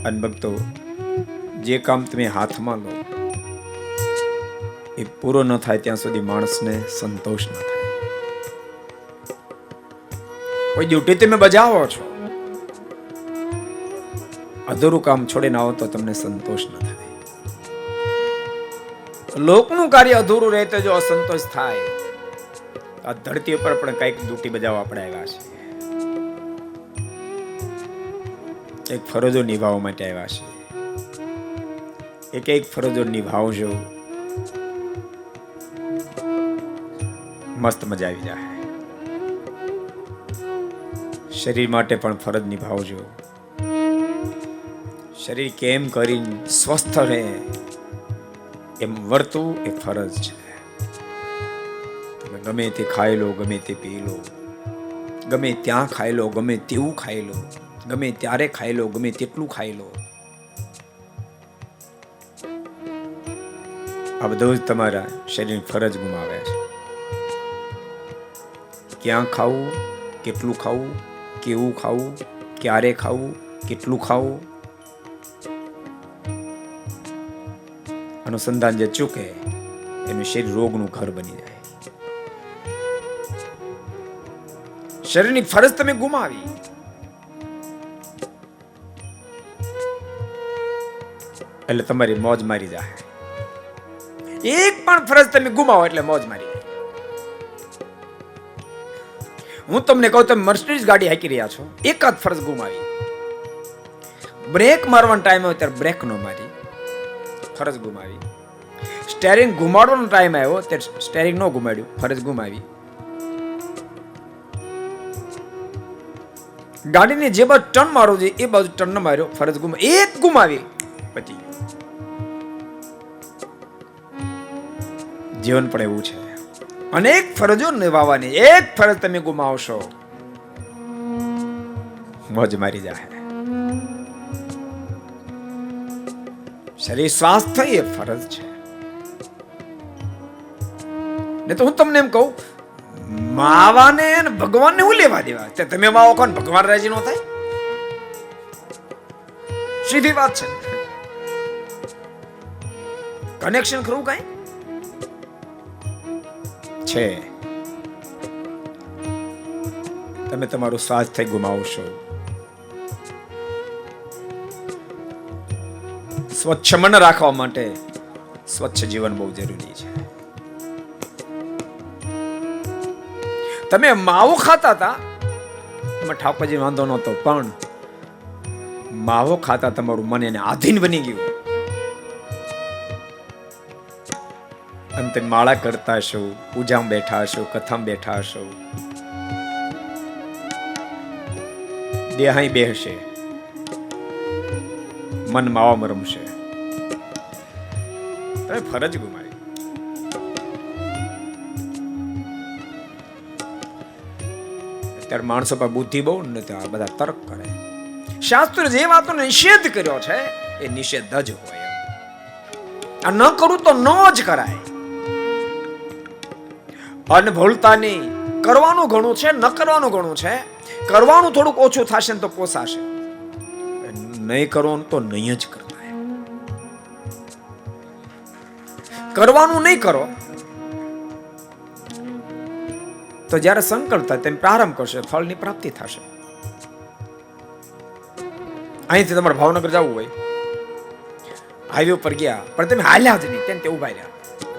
અને ભક્તો, જે કામ તમે હાથમાં લો એ પૂરો ન થાય ત્યાં સુધી માણસને સંતોષ ન થાય. કોઈ ડ્યુટી તમે બજાવો છો, અધૂરું કામ છોડીને આવો તો તમને સંતોષ ન થાય. લોકનું કાર્ય અધૂરું રહે તો જો અસંતોષ થાય, આ ધરતી ઉપર પણ કઈક ડ્યુટી બજાવવા આપણે આવ્યા છે, એક ફરજો નિભાવવા માટે આવ્યા છે. એક ફરજો નિભાવજો, મસ્ત મજા આવી જાય. શરીર માટે પણ ફરજ નિભાવજો. શરીર કેમ કરીને સ્વસ્થ રહે એમ વર્તવું એ ફરજ છે. તમે ગમે તે ખાઈ લો, ગમે તે પી લો, ગમે ત્યાં ખાઈ લો, ગમે તેવું ખાઈ લો, ગમે ત્યારે ખાઈ લો, ગમે તેટલું ખાઈ લો, આ બધું જ તમારા શરીર ફરજ ગુમાવે છે. ક્યાં ખાવું, કેટલું ખાવું, કેવું ખાવું, ક્યારે ખાવું, કેટલું ખાવું, અનુસંધાન જે ચૂકે એનું શરીર રોગનું ઘર બની જાય. શરીરની ફરજ તમે ગુમાવી, એટલે તમારી મોજ મારી જાય. એક પણ ફરજ તમે ગુમાવો એટલે મોજ મારી જાય. હું તમને કહું, તમે મર્સિડીઝ ગાડી હાંકી રહ્યા છો, એકાદ ફરજ ગુમાવી. બ્રેક મારવાનો ટાઈમ આવ્યો ત્યારે બ્રેક નો મારી, ફરજ ગુમાવી. સ્ટેરિંગ ઘુમાડવાનો ટાઈમ આવ્યો ત્યારે સ્ટેરિંગ નો ઘુમાડ્યું, ફરજ ગુમાવી. ગાડીને જે બાજુ ટર્ન મારવો જોઈએ એ બાજુ ટર્ન ન માર્યો, ફરજ ગુમાવી. એક ગુમાવી પછી જીવન પણ એવું છે. અનેક ફરજો નિભાવવાની, એક ફરજ તમે ગુમાવશો, મોજ મારી જાય. શરીર સ્વાસ્થ્ય એ ફરજ છે. ને તો હું તમને એમ કહું, માવાને અને ભગવાનને હું લેવા દેવા? તમે માવો કોણ, ભગવાન રાજી નો થાય? સીધી વાત છે. કનેક્શન ખરું કઈ છે? તમે તમારું સ્વાસ્થ્ય ગુમાવશો. સ્વચ્છ મન રાખવા માટે સ્વચ્છ જીવન બહુ જરૂરી છે. તમે માવો ખાતા હતા, એમાં ઠાકોરજી વાંધો નહોતો, પણ માવો ખાતા તમારું મન એને આધીન બની ગયું. અંતે માળા કરતા હશો, પૂજામાં બેઠા હશો, કથામાં બેઠા હશો, દેહાઈ બેહશે, મન માવામાં રમશે, તમે ફરજ ગુમાવી. અત્યારે માણસો પર બુદ્ધિ બહુ નથી, આ બધા તર્ક કરે. શાસ્ત્ર જે વાતનો નિષેધ કર્યો છે એ નિષેધ જ હોય. આ ન કરું તો ન જ કરાય. અનભૂલતા નહીં, કરવાનું ઘણું છે, ન કરવાનું ઘણું છે. કરવાનું થોડુંક ઓછું થશે ને તો પોસાશે, નહીં કરવાનું તો નહીં જ કરતા. કરવાનું નહીં કરો તો જ્યારે સંકલ્પ થાય તેમ પ્રારંભ કરશે, ફળની પ્રાપ્તિ થશે. અહીંથી તમારે ભાવનગર જવું હોય, હાઈવે ઉપર ગયા પણ તમે હાલ્યા જ નહીં, તેમ તે ઉભા રહ્યા.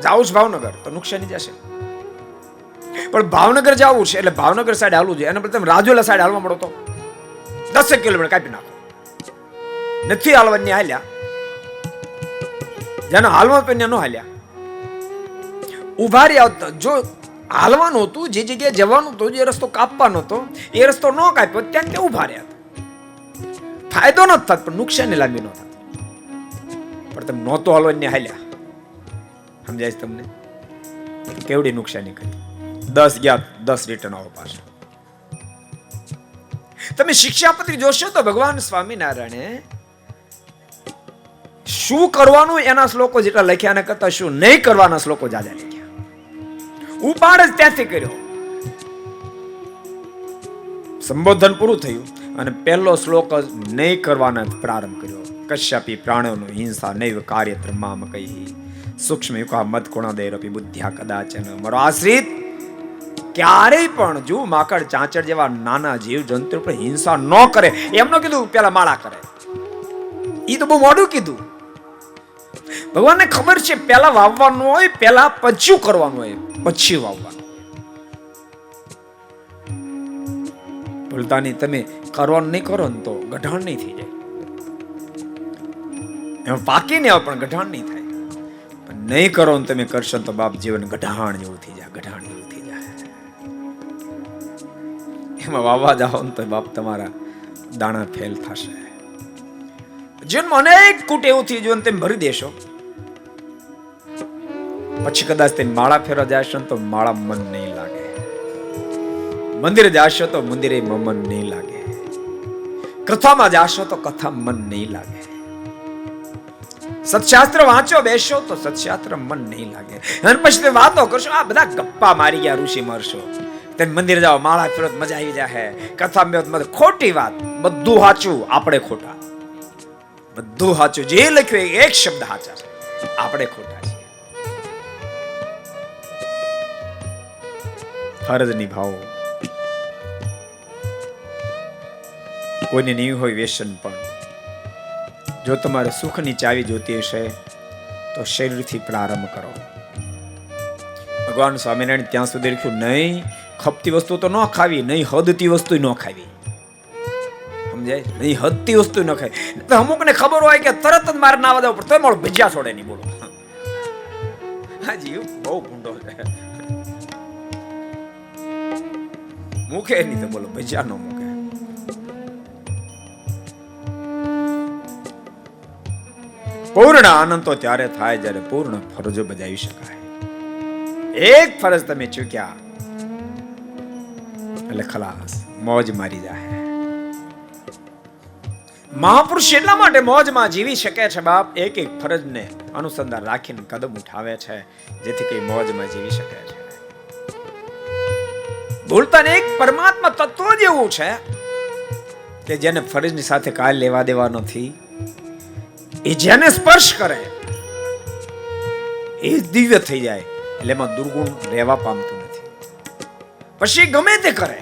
જાવું જ ભાવનગર તો નુકસાની જશે. પણ ભાવનગર જવું છે એટલે ભાવનગર સાઈડ હાલવું જોઈએ, અને તમે રાજુલા સાઈડ હાલવા મળો તો 10 કિલોમીટર કાપી નાખો. નથી હાલવાની હાલ્યા, જેનો હાલવા તો ન હાલ્યા, ઉભા રહ્યા. જો હાલવાનું હતું, જે જગ્યાએ જવાનું હતું, જે રસ્તો કાપવાનો હતો એ રસ્તો ન કાપ્યો, ત્યાં તે ઉભા રહ્યા. ફાયદો ન થતો પણ નુકસાની લાંબી ન થતી. પણ તમે નહોતો હાલવાની હાલ્યા, સમજાય છે તમને? કેવડી નુકસાની કરી. 10 ગયા 10 રિટર્ન આવો પાછા. તમે શિક્ષાપત્રી જોશો તો ભગવાન સ્વામિનારાયણે શું કરવાનું એના શ્લોકો જેટલા લખ્યા, ને કરતા શું નહીં કરવાના શ્લોકો જાજા લખ્યા. ઉપાડ જ ત્યાંથી કર્યો. સંબોધન પૂરું થયું અને પહેલો શ્લોક જ નહીં કરવાના પ્રારંભ કર્યો. કશ્યપી પ્રાણોનો હિંસા નૈવ કાર્ય ધર્મામ કહી સૂક્ષ્મ યુકા મત કોણાદેરપી બુદ્ધ્યા કદાચન. મારો આશ્રિત ક્યારેય પણ જો માકડ ચાંચડ જેવા નાના જીવ જંતુ પર હિંસા ન કરે. એમનો કીધું પેલા માળા કરે, ઈ તો બહુ મોડું કીધું. ભગવાનને ખબર છે પેલા વાવવાનું હોય, પેલા પછી કરવાનું હોય, પછી વાવવાનું. ભૂલતાની તમે કરવાનું નહીં કરો ને તો ગઢાણ નહીં થઈ જાય. એમ પાકી ને પણ ગઢાણ નહીં થાય. પણ નહીં કરો ને તમે કરશો તો બાપ જીવન ગઢાણ જેવું થઈ જાય, ગઢાણ જેવું થઈ જાય. એમાં વાવવા જાઓ ને તો બાપ તમારા દાણા ફેલ થશે. જીવનમાં અનેક કૂટ એવું થઈ જીવન તમે ભરી દેશો, પછી કદાચ તે માળા ફેરવા જશો તો માળા મન નહીં લાગે, મંદિરે જાશો તો મંદિરે મન નહીં લાગે, કથામાં જાશો તો કથા મન નહીં લાગે, સત્શાસ્ત્ર વાંચો બેસો તો સત્શાસ્ત્ર મન નહીં લાગે. અને પછી તે વાતો કરશો, આ બધા ગપ્પા મારી ગયા ઋષિ મરશો. તમે મંદિર જાઓ, માળા ફેરો મજા આવી જાય, કથા મેં ખોટી વાત, બધું સાચું, આપણે ખોટા. બધું સાચું, જે લખ્યું એક શબ્દ સાચા છે, આપણે ખોટા છે. ફરજ નિભાવો. કોઈને નહીં હોય વ્યસન, પણ જો તમારે સુખની ચાવી જોતી હશે તો શરીરથી પ્રારંભ કરો. ભગવાન સ્વામિનારાયણ ત્યાં સુધી લખ્યું, નહીં ખપતી વસ્તુ તો ન ખાવી, નહીં હદતી વસ્તુ ન ખાવી. સમજાય? નહીં હદતી વસ્તુ ન ખાવી. અમુક ને ખબર હોય કે તરત જ મારે નાવા દેવું પડે તો મારો ભજીયા છોડે નહીં. બોલો, હાજી બહુ ભૂંડો છે. મૂકે નહીં તો બોલો ભજીયા ન મૂકે. પૂર્ણ આનંદ તો ત્યારે થાય જ્યારે પૂર્ણ ફરજો બજાવી શકાય. એક ફરજ તમે ચૂક્યા એટલે ખલાસ, મોજ મારી જાય. મહાપુરુષ એટલા માટે મોજમાં જીવી શકે છે બાપ, એક એક ફરજને અનુસંધાન રાખીને કદમ ઉઠાવે છે જેથી કે મોજમાં જીવી શકે છે. ભૂલતા એક પરમાત્મા તત્વ જ એવું છે કે જેને ફરજની સાથે કાંઈ લેવા દેવા નથી. એ જેને સ્પર્શ કરે એ દિવ્ય થઈ જાય, એટલે એમાં દુર્ગુણ રહેવા પામતું નથી. પછી ગમે તે કરે,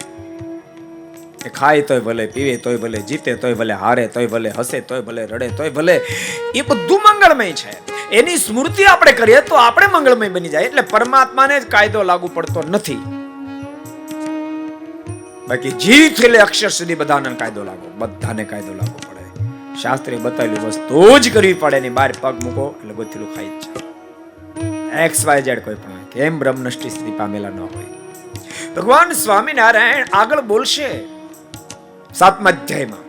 એ ખાય તોય ભલે, પીવે તોય ભલે, જીતે તોય ભલે, હારે તોય ભલે, હસે તોય ભલે, રડે તોય ભલે, એ બધું મંગળમય છે. એની સ્મૃતિ આપણે કરીએ તો આપણે મંગળમય બની જાય. એટલે પરમાત્માને જ કાયદો લાગુ પડતો નથી. બાકી જીવ થી અક્ષર સુધી બધાને કાયદો લાગુ, બધાને કાયદો લાગુ પડે. શાસ્ત્રે બતાવેલી વસ્તુ જ કરવી પડે. ની બહાર પગ મૂકો એટલે ગોથેલું ખાઈ જ જાય. XYZ કોઈ પણ કેમ બ્રહ્મનિષ્ઠ સ્થિતિ પામેલા ન હોય. ભગવાન સ્વામિનારાયણ આગળ બોલશે 7મા અધ્યાયમાં.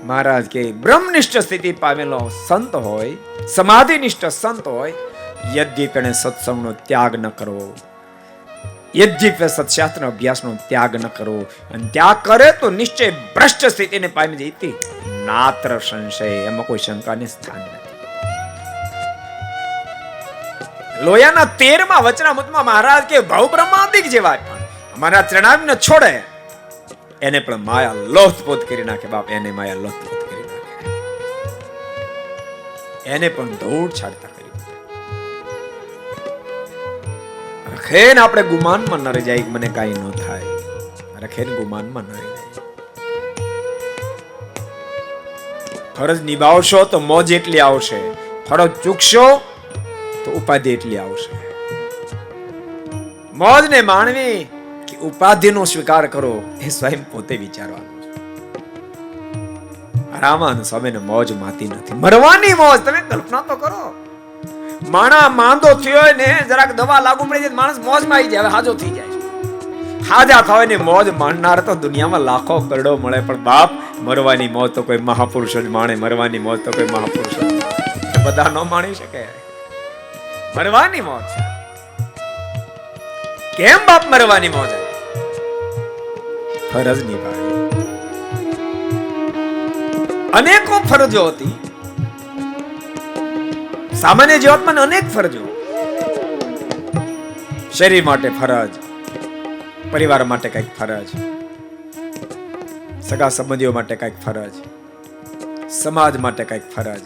મહારાજ કે બ્રહ્મનિષ્ઠ સ્થિતિ પામેલો સંત હોય, સમાધિનિષ્ઠ સંત હોય, યદ્યપ એને સત્સંગનો ત્યાગ ન કરવો, યદ્યપ સત્શાસ્ત્રનો અભ્યાસનો ત્યાગ ન કરવો, અને ત્યાગ કરે તો નિશ્ચય ભ્રષ્ટ સ્થિતિને પામી જતી નાત્ર સંશય. એમાં કોઈ શંકાને સ્થાન નથી. લોયાના 13મા વચનામૃતમાં મહારાજ કે ભવ બ્રહ્માદિક જેવા પણ અમારા ચરણાવીને છોડે એને પણ માયા લોથપોથ કરી નાખે. બાપ એને માયા લોથપોથ કરી નાખે, એને પણ ધૂળ છાડતા કરી. રખેન આપણે ગુમાનમાં ન રહી જાય, મને કાંઈ ન થાય. રખેન ગુમાનમાં ન રહી જાય. ફરજ નિભાવશો તો મોજ એટલી આવશે, ફરજ ચૂકશો તો ઉપાધિ એટલી આવશે. મોજને માણવી કે ઉપાધિનો સ્વીકાર કરો એ સ્વયં પોતે વિચારવાનું છે. રામાનંદ સ્વામીને મોજ માતી નથી, મરવાની મોજ. તમે કલ્પના તો કરો, માણા માંદો થયો ને જરાક દવા લાગુ પડી જાય, માણસ મોજમાં આવી જાય, હાજો થઈ જાય. હાજા થાય ને મોજ માણનાર તો દુનિયામાં લાખો કરોડો મળે, પણ બાપ મરવાની મોજ તો કોઈ મહાપુરુષ જ માણે. મરવાની મોજ તો કોઈ મહાપુરુષ જ બધા ન માણી શકે. મરવાની મોજ છે. કેમ બાપ મરવાની મોજ? ફરજ નિભાવી. અનેકો ફરજો હતી. સામાન્ય જીવનમાં અનેક ફરજો. શરીર માટે ફરજ, પરિવાર માટે કઈક ફરજ, સગા સંબંધીઓ માટે કઈક ફરજ, સમાજ માટે કઈક ફરજ,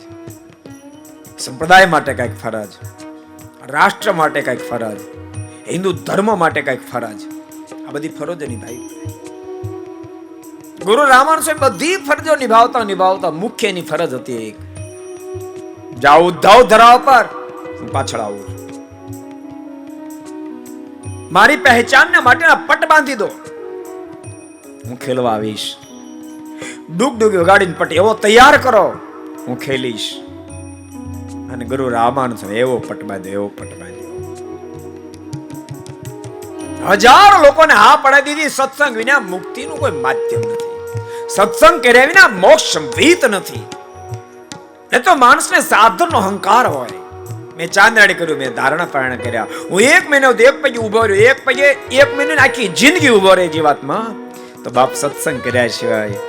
સંપ્રદાય માટે કઈક ફરજ, રાષ્ટ્ર માટે કઈક ફરજ, હિન્દુ ધર્મ માટે કઈક ફરજ, આ બધી ફરજો નિભાવી. ગુરુ રામાનંદ સ્વામી બધી ફરજો નિભાવતા નિભાવતા મુખ્યની ફરજ હતી એક, જાઓ ઉદ્ધવ ધરાવ પર, હું પાછળ આવું, મારી પહેચાનને માટેના પટ બાંધી દો, હું ખેલવા આવીશ, ડૂગ ડૂગ વગાડીને પટ એવો તૈયાર કરો, હું ખેલીશ. અને ગુરુ રામાનંદ સ્વામી એવો પટ બાંધ્યો, એવો પટ બાંધ્યો. હજારો લોકોને હા પડાવી દીધી. સત્સંગ વિના મુક્તિનું કોઈ માધ્યમ નથી, સત્સંગ કર્યા વિના મોક્ષ સંવિત નથી. એ તો માણસને સાધનનો અહંકાર હોય. મેં ચાંદરાડી કર્યું, મેં ધારણા પારણા કર્યા, હું 1 મહિનો એક પગે ઉભો રહ્યો, એક પગે 1 મહિનો આખી જિંદગી ઉભો રહે જીવાત્મા, તો બાપ સત્સંગ કર્યા સિવાય,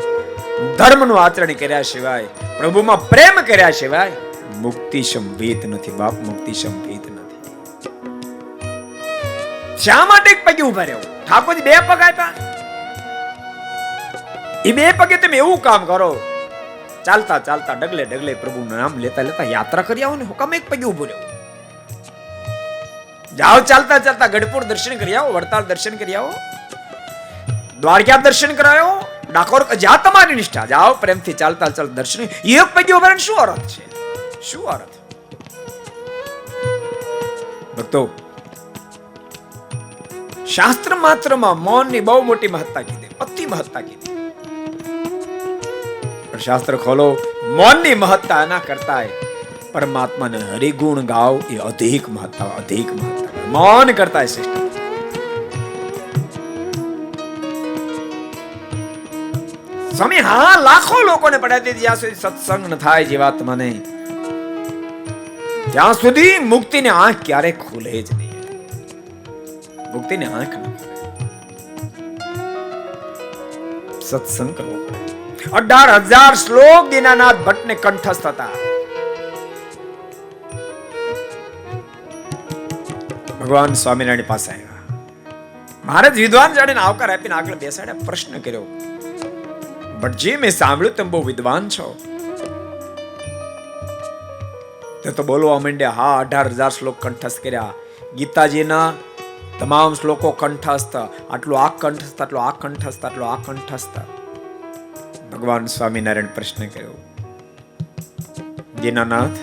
ધર્મનું આચરણ કર્યા સિવાય, પ્રભુમાં પ્રેમ કર્યા સિવાય મુક્તિ સંવિત નથી. બાપ મુક્તિ સંવિત નથી. શા માટે એક પગે ઉભા રહ્યો? ઠાકોરજી 2 પગ આપ્યા, એ 2 પગે તમે એવું કામ કરો, ચાલતા ચાલતા ડગલે ડગલે પ્રભુનું નામ લેતા લેતા યાત્રા કરી આવો ને. હુકમ એક પગે ઉભો રહ્યો? જાઓ ચાલતા ચાલતા ગઢપુર દર્શન કરી આવો, વડતાલ દર્શન કરી આવો, દ્વારકા દર્શન કરાયો, ડાકોર, જ્યાં તમારી નિષ્ઠા, જાઓ પ્રેમથી ચાલતા ચાલતા દર્શન. એક પગે ઉભા રહીને શું અર્થ છે? શું અર્થ? ભક્તો, શાસ્ત્ર માત્રમાં મૌનની બહુ મોટી મહત્તા કીધી, અતિ મહત્તા કીધી. શાસ્ત્ર ખોલો, મૌનની મહત્તા ના કરતા પરમાત્માને હરિગુણ ગાવ એ અધિક મહત્તા, અધિક મહત્તા. મૌન કરતા શ્રેષ્ઠ. સ્વામી હા લાખો લોકોને પડાવી દીધી, જ્યાં સુધી સત્સંગ ન થાય જીવાત્માને, ત્યાં સુધી મુક્તિની આંખ ક્યારે ખુલે જ નહીં. મુક્તિની આંખ ન ખુલે. સત્સંગ કરવો પડે. 18,000 શ્લોક દીનાનાથ ભટ્ટને કંઠસ્થ હતા. ભગવાન સ્વામિનારાયણ પાસે આવ્યા, મહારાજ વિદ્વાન જાણીને આવકાર આપીને આગળ બેસાડ્યા, પ્રશ્ન કર્યો, ભટ્ટજી મેં સાંભળ્યું તમે બહુ વિદ્વાન છો. તે તો બોલવા માંડ્યા, હા 18,000 શ્લોક કંઠસ્થ કર્યા, ગીતાજીના તમામ શ્લોકો કંઠસ્થ, આટલું આ કંઠસ્થ, આટલું આ કંઠસ્થ, આટલું આ કંઠસ્થ. ભગવાન સ્વામિનારાયણ પ્રશ્ન કર્યો, દીનાનાથ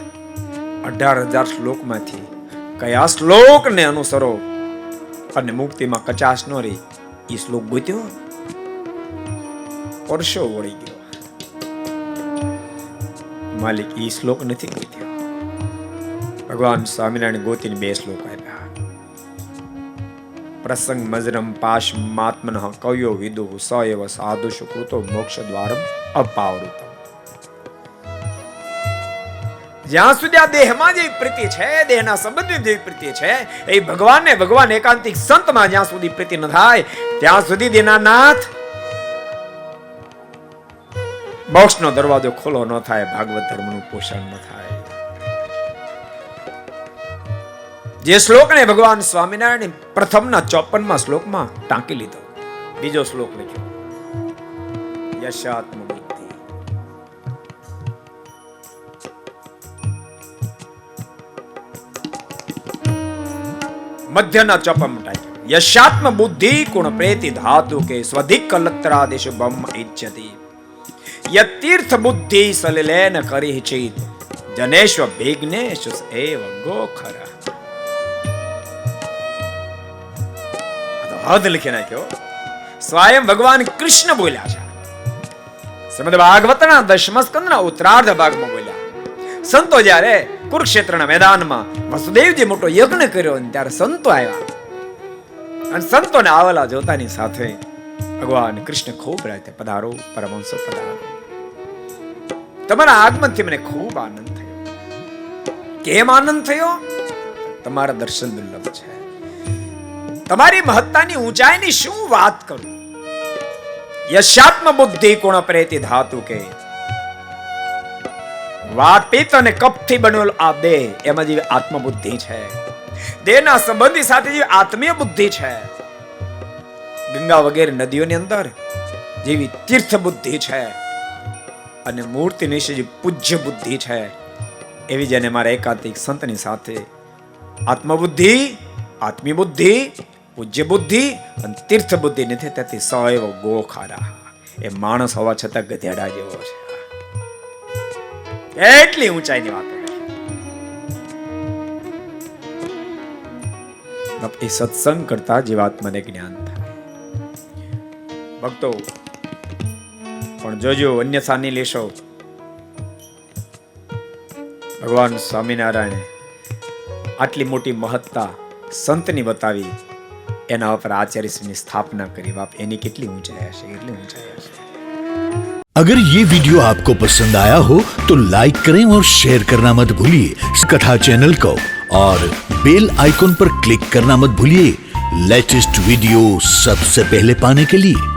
18,000 શ્લોકમાંથી કયા શ્લોકને અનુસરો અને મુક્તિમાં કચાશ ન રહી, એ શ્લોક ગોત્યો? વર્ષો વળી ગયો, માલિક એ શ્લોક નથી ગોત્યો. ભગવાન સ્વામિનારાયણ ગોતીને 2 શ્લોક આપ્યા. પ્રસંગ મજરમ પાશ માત્મન કવ્યો વિદુ સ એવ સાધુ સુકૃતો મોક્ષ દ્વારમ અપાવૃતમ. જ્યાં સુધી આ દેહમાં જે પ્રીતિ છે, દેહના સંબંધની જે પ્રીતિ છે, એ ભગવાનને, ભગવાન એકાંતિક સંતમાં જ્યાં સુધી પ્રીતિ ન થાય, ત્યાં સુધી દીનાનાથ મોક્ષનો દરવાજો ખોલો ન થાય, ભાગવત ધર્મનું પોષણ ન થાય. જે શ્લોકને ભગવાન સ્વામિનારાયણ પ્રથમના 54મા શ્લોકમાં ટાંકી લીધો. બીજો શ્લોક લખ્યો, યશાત્મ બુદ્ધિ. મધ્યના 54માં ટાંક્યો, યશાત્મ બુદ્ધિ ગુણ પ્રેતિ ધાતુ કે સ્વધિક કલત્રાદેશ બ્રહ્મ ઇચ્છતિ યતીર્થ બુદ્ધિ સલિલેન કરી ચિત જનેશ્વ વિઘ્નેશ એવ ગોખર. હદ લખી નાખ્યો. સ્વયં ભગવાન કૃષ્ણ બોલ્યા છે. શ્રીમદ ભાગવતના 10મા સ્કંદના ઉત્તરાર્ધ ભાગમાં બોલ્યા. સંતો જ્યારે કુરુક્ષેત્રના મેદાનમાં વસુદેવજી મોટો યજ્ઞ કર્યો ત્યારે સંતો આવ્યા, અને સંતોને આવેલા જોતાની સાથે ભગવાન કૃષ્ણ ખૂબ રાતે, પધારો પરમહંસો પધારો, તમારા આગમનથી મને ખૂબ આનંદ થયો. કેમ આનંદ થયો? તમારા દર્શન દુર્લભ છે. તમારી મહત્તાની ઊંચાઈની શું વાત કરું. યશાત્મ બુદ્ધિ કોણ પ્રેતિ ધાતુ કે વાત પિત્ત અને કપથી બનેલો આ દેહ, એમાં જે આત્મબુદ્ધિ છે, દેહના સંબંધી સાથે જે આત્મીય બુદ્ધિ છે, ગંગા વગેરે નદીઓની અંદર જેવી તીર્થ બુદ્ધિ છે, અને મૂર્તિ નિશ્ચય જે પૂજ્ય બુદ્ધિ છે એવી જેને મારા એકાંતિક સંતની સાથે આત્મબુદ્ધિ, આત્મી બુદ્ધિ, પૂજ્ય બુદ્ધિ અને તીર્થ બુદ્ધિ નથી તેથી સૈવ ગોખારા. એ માણસ હોવા છતાં ગધેડા જેવો છે. એટલી ઊંચાઈની વાતો એ સત્સંગ કરતા જીવાત્માને જ્ઞાન થાય. ભક્તો પણ જોજો અન્યથા નહીં લેશો. ભગવાન સ્વામિનારાયણે આટલી મોટી મહત્તા સંતની બતાવી, એના ઉપર આચાર્યશ્રીની સ્થાપના કરી. બાપ એની કેટલી ઊંચાઈ હશે, કેટલી ઊંચાઈ હશે. अगर ये वीडियो आपको पसंद आया हो तो लाइक करें और शेयर करना मत भूलिए कथा चैनल को, और बेल आइकॉन पर क्लिक करना मत भूलिए लेटेस्ट वीडियो सबसे पहले पाने के लिए.